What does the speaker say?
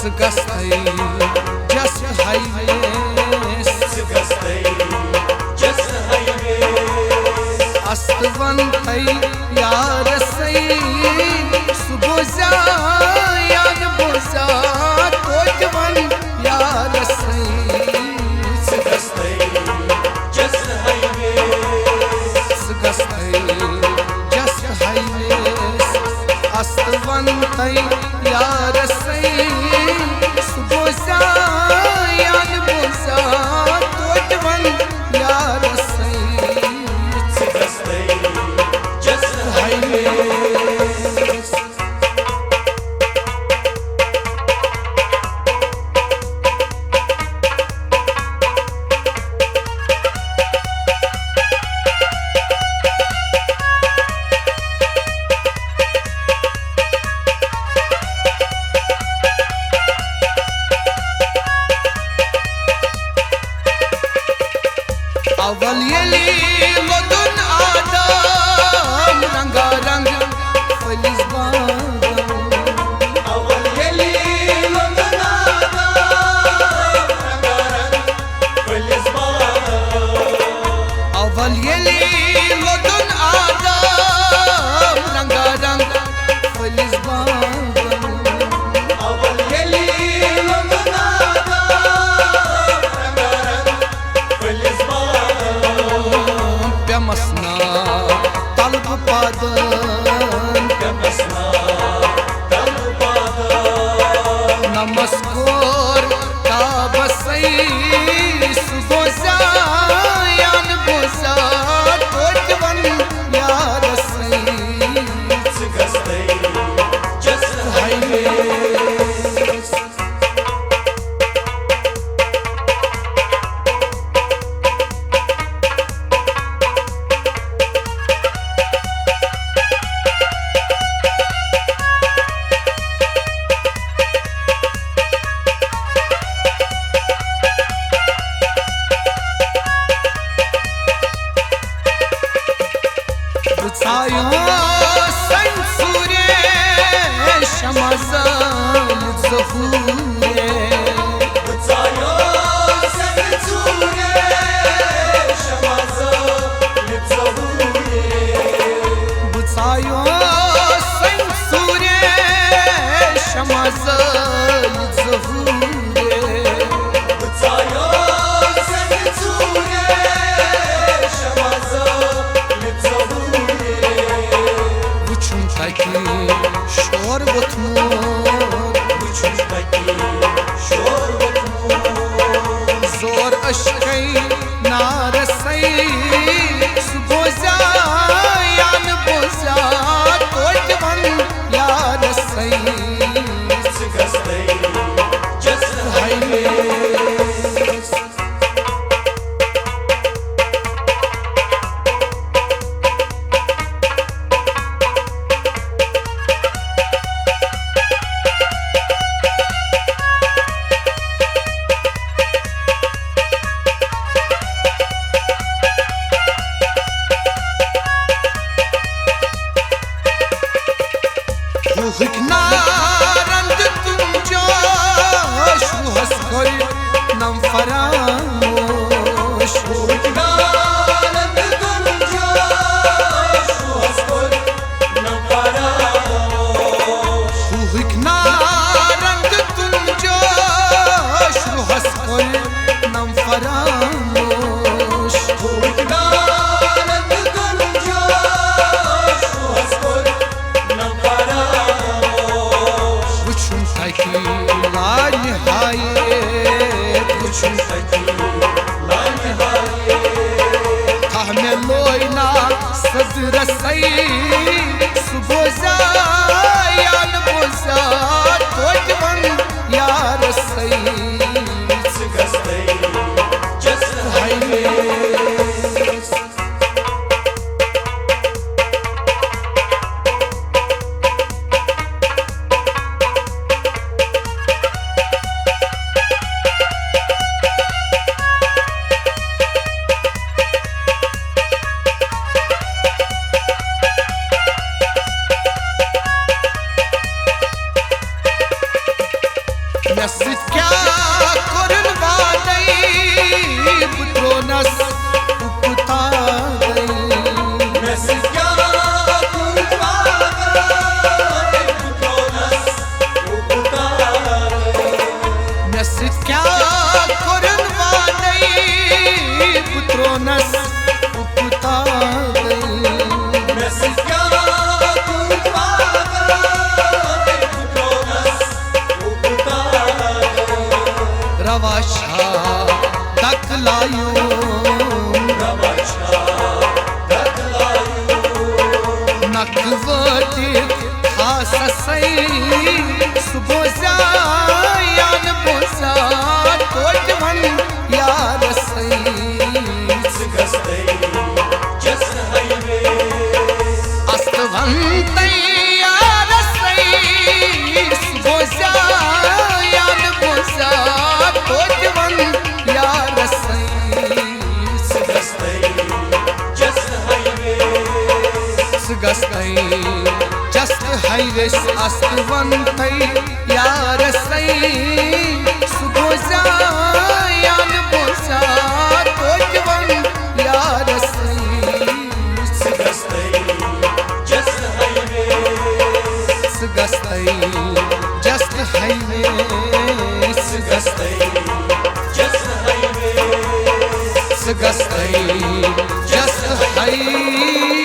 Sıgastai just highways Astvantai yarasai Suboza yan boza Kodvan yarasai Sıgastai just highways Astvantai yarasai Suboza yan boza Kodvan yarasai Aval yeli lodun adam Rangarang feliz badam Aval yeli lodun adam Rangarang feliz badam Aval yeli lodun adam Rangarang feliz badam Aval yeli lodun adam Rangarang feliz badam Pyamasna talb padan Pyamasna talb padan Namaskor kabasai Sugoza yan boza Kodvan yarasai Sıgastai just highways Bıçayo sen sure şamazal zafure Bıçayo sen sure şamazal zafure Bıçayo sen sure şamazal zafure Bıçayo sen sure şamazal Taki şor botmur Buçun taki şor botmur Zor aşkay narasay Suboza yan boza Kodvan yarasay Sıgastai just highways Hiknarand tunjosh Haskol nam faramosh Hiknarand tunjosh Haskol nam faramosh Hiknarand tunjosh Haskol nam faramosh Hiknarand tunjosh Haskol nam faramosh Buçun taki la nihayet Buçun taki la nihayet Mes kya korun vadai putronas uptadai Mes kya korun vadai putronas uptadai Mes kya korun vadai putronas uptadai Mes kya korun vadai putronas uptadai Ravasha taklayo Ravasha taklayo Nakvatit khasasai Subozya yan boza Tojvan yarasai Sigastai just highway Astvantai yarasai Subozya yan boza Tojvan yarasai Sigastai just highway Sigastai just highways Astvantai yarasai Subozya yan boza Tojvan yarasai Sigastai just highway Sigastai just highway Sigastai just highway Sigastai just highway